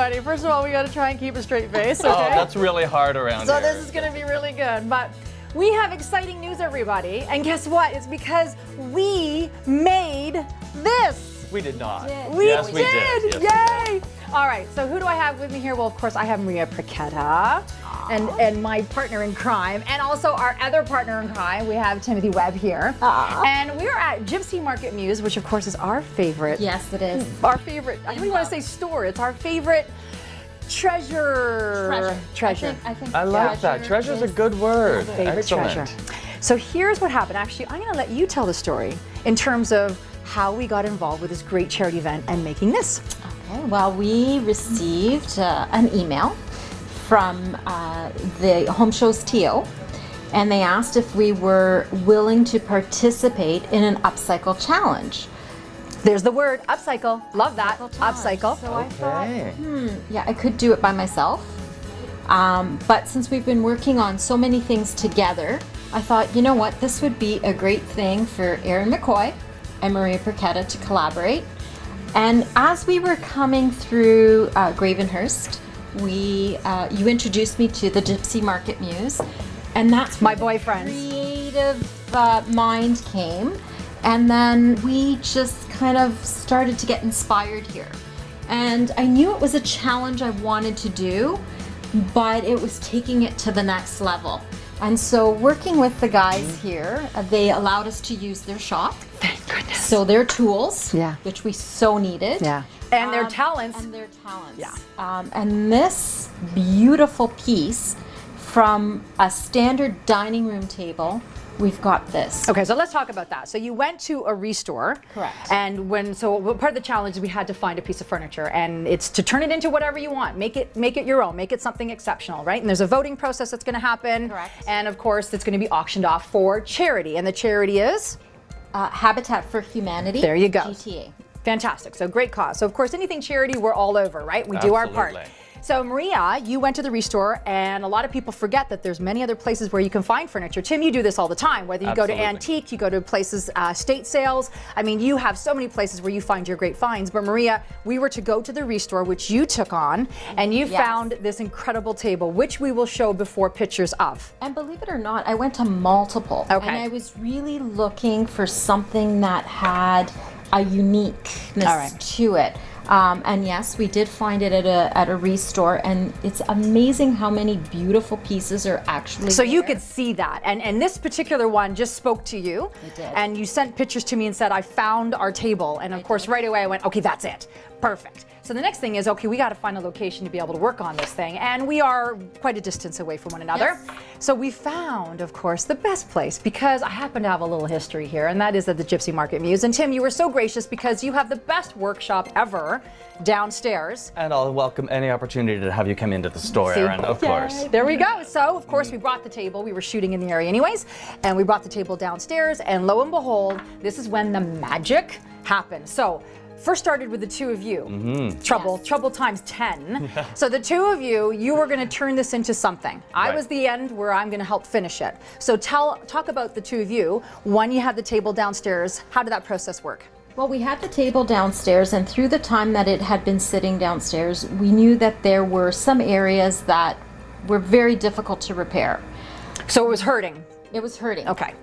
funny. First of all, we got to try and keep a straight face, okay? Oh, that's really hard around So here. this is going to be really good. But we have exciting news, everybody. And guess what? It's because we made this. We did not. We Yes, did. we did. Yes, we Yay. All right. So who do I have with me here? Well, of course, I have Maria Pricetta and my partner in crime, and also our other partner in crime. We have Timothy Webb here. And we're at Gypsy Market Muse, which of course is our favorite. Yes, it is. Our favorite. I don't even want to say store. It's our favorite treasure. I think I like that. Treasure's a good word. Favorite Excellent. treasure. So here's what happened. Actually, I'm going to let you tell the story in terms of how we got involved with this great charity event and making this. Okay, well, we received an email from the Home Show's TO, and they asked if we were willing to participate in an upcycle challenge. There's the word, upcycle. Love that. Upcycle. So I thought, Okay. yeah, I could do it by myself. But since we've been working on so many things together, I thought, you know what, this would be a great thing for Erin McCoy and Maria Pricetta to collaborate. And as we were coming through Gravenhurst, you introduced me to the Gypsy Market Muse, and that's My where the boyfriends. creative mind came. And then we just kind of started to get inspired here. And I knew it was a challenge I wanted to do, but it was taking it to the next level. And so working with the guys here, they allowed us to use their shop. Thank goodness. So their tools, Yeah. which we so needed. Yeah. And their talents. And their talents. Yeah. And this beautiful piece from a standard dining room table, we've got this. Okay, so let's talk about that. So you went to a restore. Correct. And part of the challenge is we had to find a piece of furniture, and it's to turn it into whatever you want. Make it your own. Make it something exceptional, right? And there's a voting process that's going to happen. Correct. And of course, it's going to be auctioned off for charity. And the charity is? Habitat for Humanity. There you go. GTA. Fantastic. So great cause. So of course, anything charity, we're all over, right? We do our part. Absolutely. So Maria, you went to the restore, and a lot of people forget that there's many other places where you can find furniture. Tim, you do this all the time, whether you go to Absolutely. antique, you go to places, state sales. I mean, you have so many places where you find your great finds. But Maria, we were to go to the restore, which you took on, and you Yes. found this incredible table, which we will show before pictures of. And believe it or not, I went to multiple. Okay. And I was really looking for something that had a uniqueness All right. to it. And yes, we did find it at a restore, and it's amazing how many beautiful pieces are actually So you there. could see that, and this particular one just spoke to you. It did. And you sent pictures to me and said, I found our table. And of course, right away I went, okay, that's it. Perfect. So the next thing is, okay, we got to find a location to be able to work on this thing. And we are quite a distance away from one another. Yes. So we found, of course, the best place, because I happen to have a little history here, and that is at the Gypsy Market Muse. And Tim, you were so gracious because you have the best workshop ever downstairs. And I'll welcome any opportunity to have you come into the store, See? Erin, of course. There we go. So, of course, we brought the table. We were shooting in the area anyways, and we brought the table downstairs, and lo and behold, this is when the magic happened. So, first started with the two of you. Trouble times 10. So the two of you were going to turn this into something. I Right. was the end where I'm going to help finish it. So talk about the two of you. One, you had the table downstairs. How did that process work? Well, we had the table downstairs, and through the time that it had been sitting downstairs, we knew that there were some areas that were very difficult to repair. So it was hurting. It was hurting. Okay.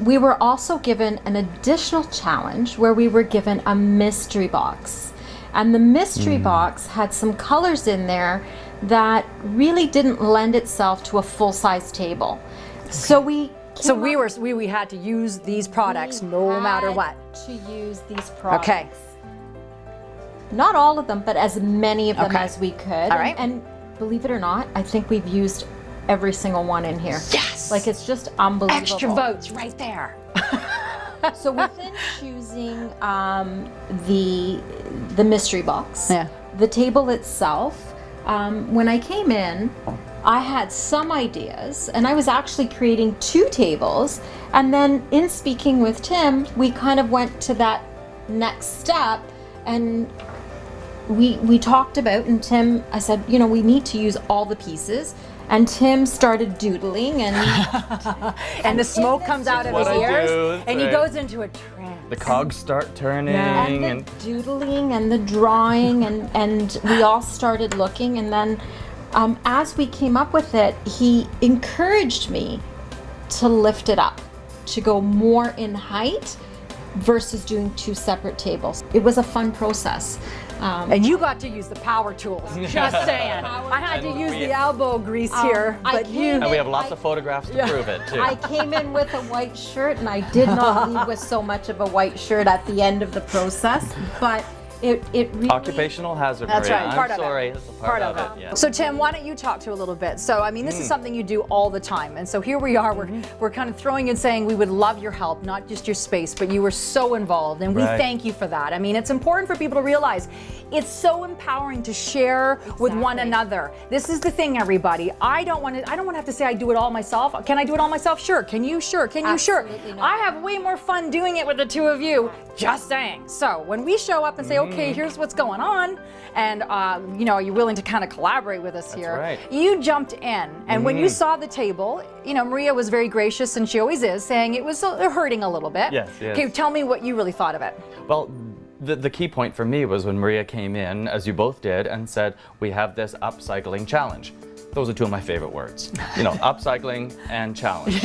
We were also given an additional challenge where we were given a mystery box. And the mystery box had some colors in there that really didn't lend itself to a full-size table. So we had to use these products no matter what. To use these products. Okay. Not all of them, but as many of them Okay. as we could. All right. And believe it or not, I think we've used every single one in here. Yes. Like, it's just unbelievable. Extra votes right there. So within choosing the mystery box, Yeah. the table itself, when I came in, I had some ideas, and I was actually creating two tables. And then in speaking with Tim, we kind of went to that next step, and we talked about, and Tim, I said, you know, we need to use all the pieces. And Tim started doodling, and And the smoke comes out of his What I ears, do, and he right. goes into a trance. The cogs start turning. And the doodling and the drawing, and we all started looking. And then as we came up with it, he encouraged me to lift it up, to go more in height versus doing 2 separate tables. It was a fun process. And you got to use the power tools. Just saying. I had to use the elbow grease here, but you. And we have lots of photographs to prove it too. I came in with a white shirt, and I did not leave with so much of a white shirt at the end of the process, but it really... Occupational hazard, That's Maria. right, part I'm of it. sorry, it's a part of it. Yeah. So Tim, why don't you talk to a little bit? So I mean, this is something you do all the time, and so here we are. We're kind of throwing in saying we would love your help, not just your space, but you were so involved, and we thank you for that. I mean, it's important for people to realize it's so empowering to share with one another. This is the thing, everybody. I don't want to have to say I do it all myself. Can I do it all myself? Sure. Can you? Sure. Can you? Sure. Not. I have way more fun doing it with the two of you. Just saying. So when we show up and say, okay, here's what's going on, and you know, are you willing to kind of collaborate with us here? right. You jumped in, and when you saw the table, you know, Maria was very gracious, and she always is, saying it was hurting a little bit. Yes, yes. Okay, tell me what you really thought of it. Well, the key point for me was when Maria came in, as you both did, and said, we have this upcycling challenge. Those are 2 of my favorite words. You know, upcycling and challenge.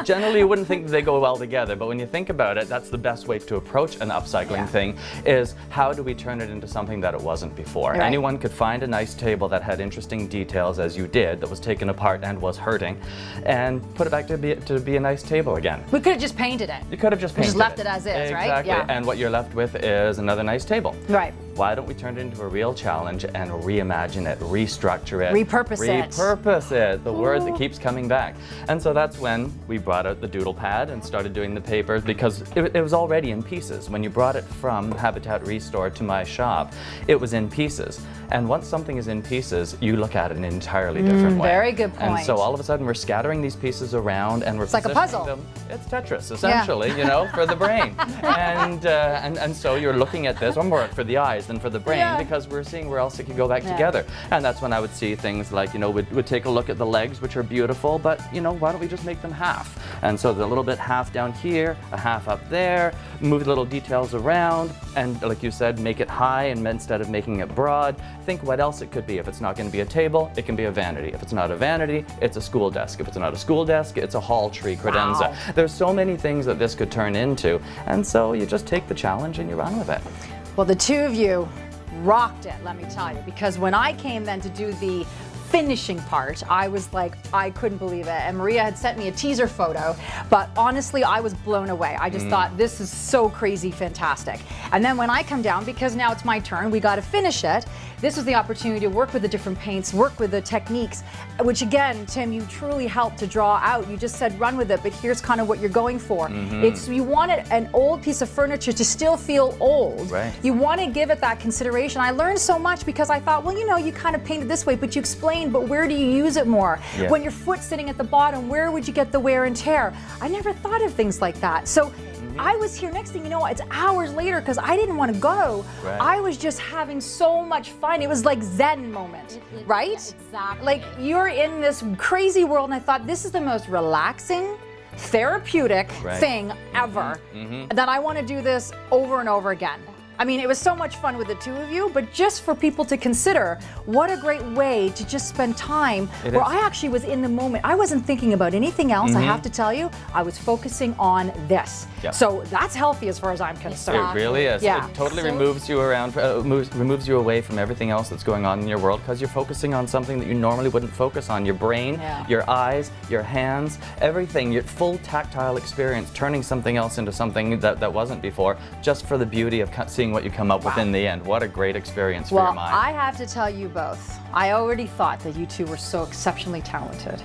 Generally, you wouldn't think they go well together, but when you think about it, that's the best way to approach an upcycling thing, is how do we turn it into something that it wasn't before? Right. Anyone could find a nice table that had interesting details, as you did, that was taken apart and was hurting, and put it back to be a nice table again. We could have just painted it. You could have just painted Just left it as is, right? Exactly. Yeah. And what you're left with is another nice table. Right. Why don't we turn it into a real challenge and reimagine it, restructure it, Repurpose it. Repurpose it, the word that keeps coming back. And so that's when we brought out the doodle pad and started doing the papers, because it was already in pieces. When you brought it from Habitat Restore to my shop, it was in pieces. And once something is in pieces, you look at it in an entirely different way. Very good point. And so all of a sudden we're scattering these pieces around, and we're like a puzzle. positioning them. It's Tetris, essentially, you know, for the brain. And so you're looking at this, or more for the eyes than for the brain, because we're seeing where else it could go back together. And that's when I would see things like, you know, we'd take a look at the legs, which are beautiful, but, you know, why don't we just make them half? And so the little bit half down here, a half up there, move the little details around, and like you said, make it high, and instead of making it broad, think what else it could be. If it's not going to be a table, it can be a vanity. If it's not a vanity, it's a school desk. If it's not a school desk, it's a hall tree credenza. Wow. There's so many things that this could turn into, and so you just take the challenge and you run with it. Well, the two of you rocked it, let me tell you, because when I came then to do the finishing part, I was like, I couldn't believe it. And Maria had sent me a teaser photo, but honestly, I was blown away. I just thought, this is so crazy fantastic. And then when I come down, because now it's my turn, we got to finish it. This was the opportunity to work with the different paints, work with the techniques, which again, Tim, you truly helped to draw out. You just said run with it, but here's kind of what you're going for. It's, you wanted an old piece of furniture to still feel old. Right. You want to give it that consideration. I learned so much because I thought, well, you know, you kind of painted this way, but you explained, but where do you use it more? Yeah. When your foot's sitting at the bottom, where would you get the wear and tear? I never thought of things like that. So I was here, next thing you know, it's hours later because I didn't want to go. Right. I was just having so much fun. It was like Zen moment, right? Exactly. Like you're in this crazy world, and I thought this is the most relaxing, therapeutic thing ever, that I want to do this over and over again. I mean, it was so much fun with the two of you, but just for people to consider, what a great way to just spend time where I actually was in the moment. I wasn't thinking about anything else, I have to tell you. I was focusing on this. Yeah. So that's healthy as far as I'm concerned. It really is. Yeah. It totally removes you removes you away from everything else that's going on in your world, because you're focusing on something that you normally wouldn't focus on. Your brain, your eyes, your hands, everything, your full tactile experience, turning something else into something that wasn't before, just for the beauty of seeing what you come up with in the end. What a great experience for your mind. Well, I have to tell you both, I already thought that you two were so exceptionally talented,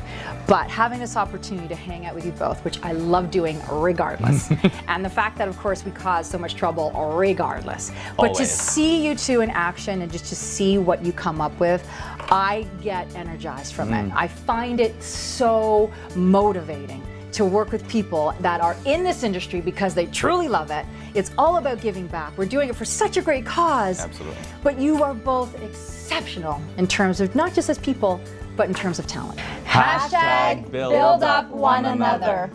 but having this opportunity to hang out with you both, which I love doing regardless, and the fact that of course we caused so much trouble regardless, but to see you two in action and just to see what you come up with, I get energized from it. I find it so motivating to work with people that are in this industry because they truly love it. It's all about giving back. We're doing it for such a great cause. Absolutely. But you are both exceptional in terms of not just as people, but in terms of talent. Hashtag build up one another.